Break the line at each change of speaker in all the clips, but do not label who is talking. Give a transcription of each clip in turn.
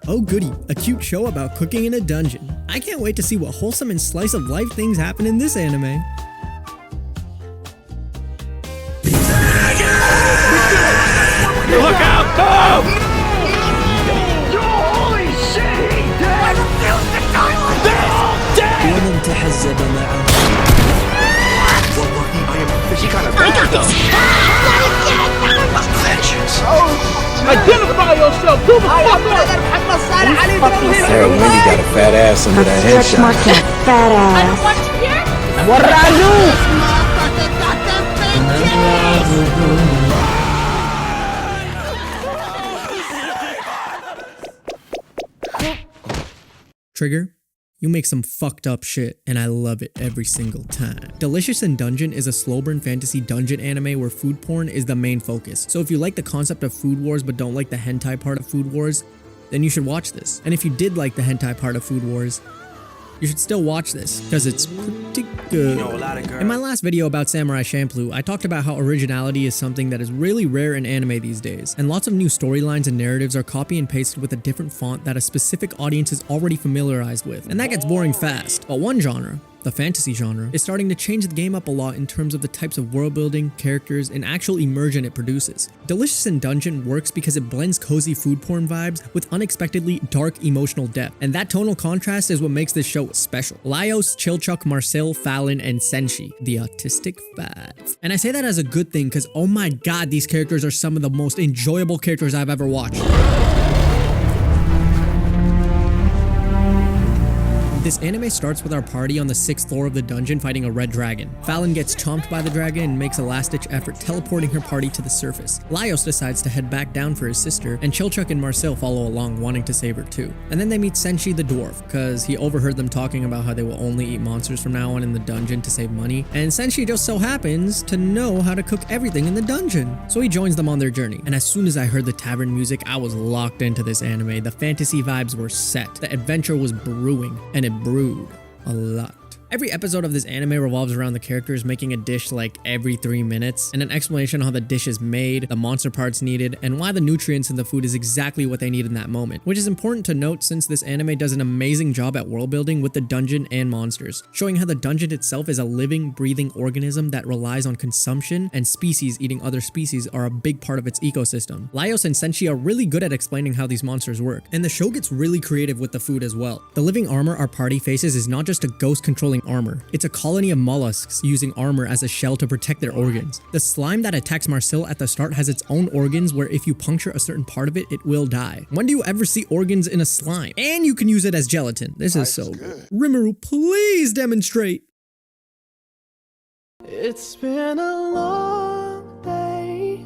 Oh goody, a cute show about cooking in a dungeon. I can't wait to see what wholesome and slice of life things happen in this anime.
Look out! Oh!
Holy shit! He did! I refuse to die like this! Dead!
ومن تحزب معه
والله I am fishy kind of
I got this!
vengeance.
Identify yourself! Do the fuck up!
Hey, Wendy got a fat ass under that
Stretch mark
headshot.
that fat ass.
What you hear?
What did I do?
Motherfucker got that vengeance!
Trigger, you make some fucked up shit, and I love it every single time. Delicious in Dungeon is a slow burn fantasy dungeon anime where food porn is the main focus. So if you like the concept of food wars but don't like the hentai part of food wars, then you should watch this. And if you did like the hentai part of food wars, you should still watch this, because it's pretty good. In my last video about Samurai Champloo, I talked about how originality is something that is really rare in anime these days, and lots of new storylines and narratives are copy and pasted with a different font that a specific audience is already familiarized with, and that gets boring fast. But one genre, the fantasy genre, is starting to change the game up a lot in terms of the types of world building, characters, and actual immersion it produces. Delicious in Dungeon works because it blends cozy food porn vibes with unexpectedly dark emotional depth, and that tonal contrast is what makes this show special. Laios, Chilchuck, Marcel, Fallon, and Senshi, the autistic five. And I say that as a good thing because oh my god, these characters are some of the most enjoyable characters I've ever watched. This anime starts with our party on the 6th floor of the dungeon fighting a red dragon. Fallon gets chomped by the dragon and makes a last-ditch effort teleporting her party to the surface. Laios decides to head back down for his sister, and Chilchuck and Marcel follow along wanting to save her too. And then they meet Senshi the dwarf, cause he overheard them talking about how they will only eat monsters from now on in the dungeon to save money, and Senshi just so happens to know how to cook everything in the dungeon. So he joins them on their journey, and as soon as I heard the tavern music, I was locked into this anime. The fantasy vibes were set, the adventure was brewing, and it brewed a lot. Every episode of this anime revolves around the characters making a dish like every 3 minutes, and an explanation on how the dish is made, the monster parts needed, and why the nutrients in the food is exactly what they need in that moment, which is important to note since this anime does an amazing job at world building with the dungeon and monsters, showing how the dungeon itself is a living, breathing organism that relies on consumption, and species eating other species are a big part of its ecosystem. Laios and Senshi are really good at explaining how these monsters work, and the show gets really creative with the food as well. The living armor our party faces is not just a ghost controlling armor. It's a colony of mollusks using armor as a shell to protect their organs. The slime that attacks Marcel at the start has its own organs where if you puncture a certain part of it, it will die. When do you ever see organs in a slime? And you can use it as gelatin. This is so good. Rimuru, please demonstrate.
It's been a long day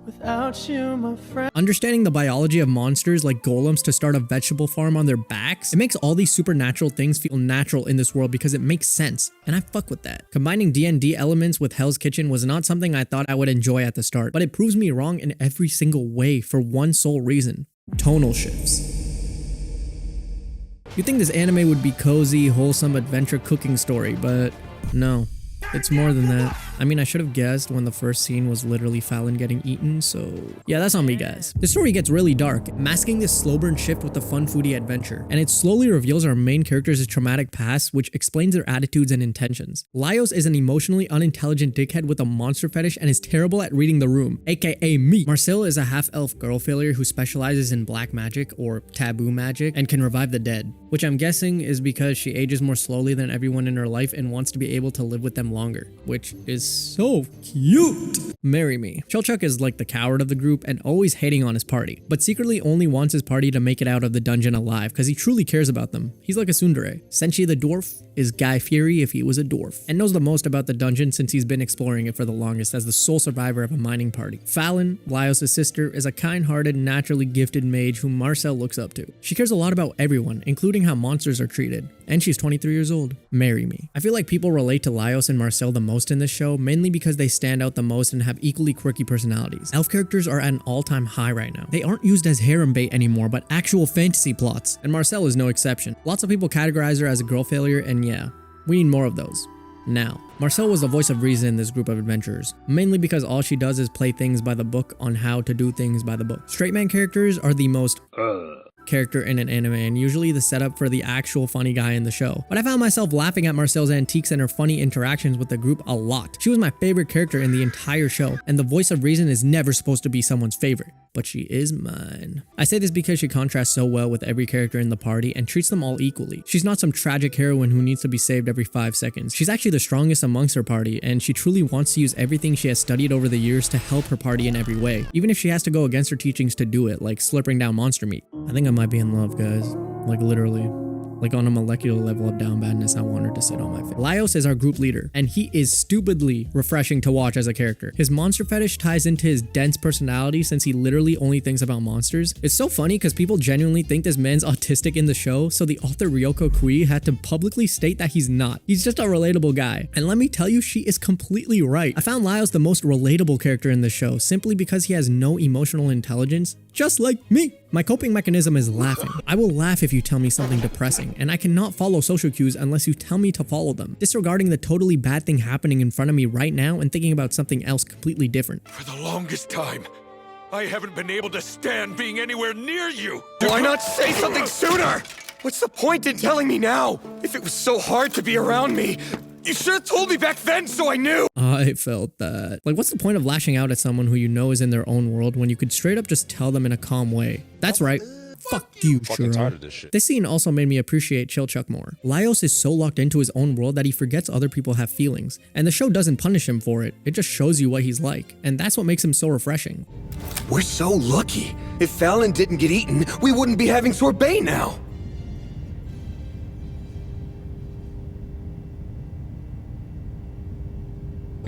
without you, my friend.
Understanding the biology of monsters like golems to start a vegetable farm on their backs, it makes all these supernatural things feel natural in this world because it makes sense, and I fuck with that. Combining D&D elements with Hell's Kitchen was not something I thought I would enjoy at the start, but it proves me wrong in every single way for one sole reason: tonal shifts. You'd think this anime would be cozy, wholesome adventure cooking story, but no. It's more than that. I mean, I should have guessed when the first scene was literally Fallon getting eaten, so yeah, that's on me, guys. The story gets really dark, masking this slow burn shift with a fun foodie adventure, and it slowly reveals our main character's traumatic past, which explains their attitudes and intentions. Laios is an emotionally unintelligent dickhead with a monster fetish and is terrible at reading the room, aka me. Marcel is a half-elf girl failure who specializes in black magic, or taboo magic, and can revive the dead, which I'm guessing is because she ages more slowly than everyone in her life and wants to be able to live with them longer, which is so cute. Marry me. Chilchuck is like the coward of the group and always hating on his party, but secretly only wants his party to make it out of the dungeon alive because he truly cares about them. He's like a tsundere. Senshi the dwarf is Guy Fieri if he was a dwarf, and knows the most about the dungeon since he's been exploring it for the longest as the sole survivor of a mining party. Fallon, Laios' sister, is a kind-hearted, naturally gifted mage whom Marcel looks up to. She cares a lot about everyone, including how monsters are treated, and she's 23 years old. Marry me. I feel like people relate to Laios and Marcel the most in this show, mainly because they stand out the most and have equally quirky personalities. Elf characters are at an all-time high right now. They aren't used as harem bait anymore, but actual fantasy plots, and Marcel is no exception. Lots of people categorize her as a girl failure, and yeah, we need more of those. Now, Marcel was the voice of reason in this group of adventurers, mainly because all she does is play things by the book on how to do things by the book. Straight man characters are the most character in an anime and usually the setup for the actual funny guy in the show. But I found myself laughing at Marcel's antiques and her funny interactions with the group a lot. She was my favorite character in the entire show, and the voice of reason is never supposed to be someone's favorite, but she is mine. I say this because she contrasts so well with every character in the party and treats them all equally. She's not some tragic heroine who needs to be saved every 5 seconds. She's actually the strongest amongst her party, and she truly wants to use everything she has studied over the years to help her party in every way, even if she has to go against her teachings to do it, like slurping down monster meat. I think I might be in love, guys. Like literally. Like on a molecular level of down badness, I want her to sit on my face. Laios is our group leader, and he is stupidly refreshing to watch as a character. His monster fetish ties into his dense personality since he literally only thinks about monsters. It's so funny because people genuinely think this man's autistic in the show, so the author Ryoko Kui had to publicly state that he's not. He's just a relatable guy. And let me tell you, she is completely right. I found Laios the most relatable character in the show simply because he has no emotional intelligence, just like me. My coping mechanism is laughing. I will laugh if you tell me something depressing, and I cannot follow social cues unless you tell me to follow them, disregarding the totally bad thing happening in front of me right now and thinking about something else completely different.
For the longest time, I haven't been able to stand being anywhere near you. Why not say something sooner? What's the point in telling me now? If it was so hard to be around me, you should have told me back then so I knew.
I felt that. Like, what's the point of lashing out at someone who you know is in their own world when you could straight up just tell them in a calm way? That's right. Fuck you, Shuro. This scene also made me appreciate Chilchuck more. Laios is so locked into his own world that he forgets other people have feelings, and the show doesn't punish him for it. It just shows you what he's like, and that's what makes him so refreshing.
We're so lucky. If Fallon didn't get eaten, we wouldn't be having sorbet now.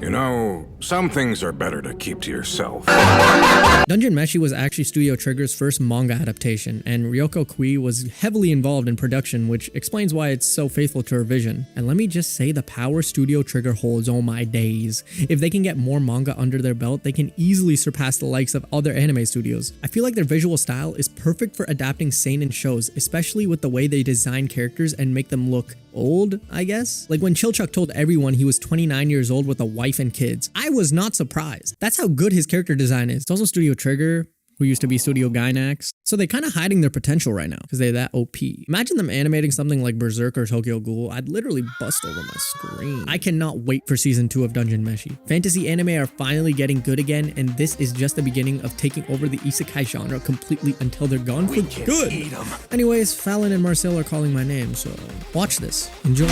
You know, some things are better to keep to yourself.
Dungeon Meshi was actually Studio Trigger's first manga adaptation, and Ryoko Kui was heavily involved in production, which explains why it's so faithful to her vision. And let me just say, the power Studio Trigger holds, oh my days. If they can get more manga under their belt, they can easily surpass the likes of other anime studios. I feel like their visual style is perfect for adapting seinen shows, especially with the way they design characters and make them look old, I guess? Like when Chilchuck told everyone he was 29 years old with a wife and kids. I was not surprised. That's how good his character design is. It's also Studio Trigger, who used to be Studio Gainax. So they're kind of hiding their potential right now because they're that OP. Imagine them animating something like Berserk or Tokyo Ghoul. I'd literally bust over my screen. I cannot wait for season 2 of Dungeon Meshi. Fantasy anime are finally getting good again, and this is just the beginning of taking over the isekai genre completely until they're gone for good. Anyways, Fallon and Marcel are calling my name, so watch this. Enjoy.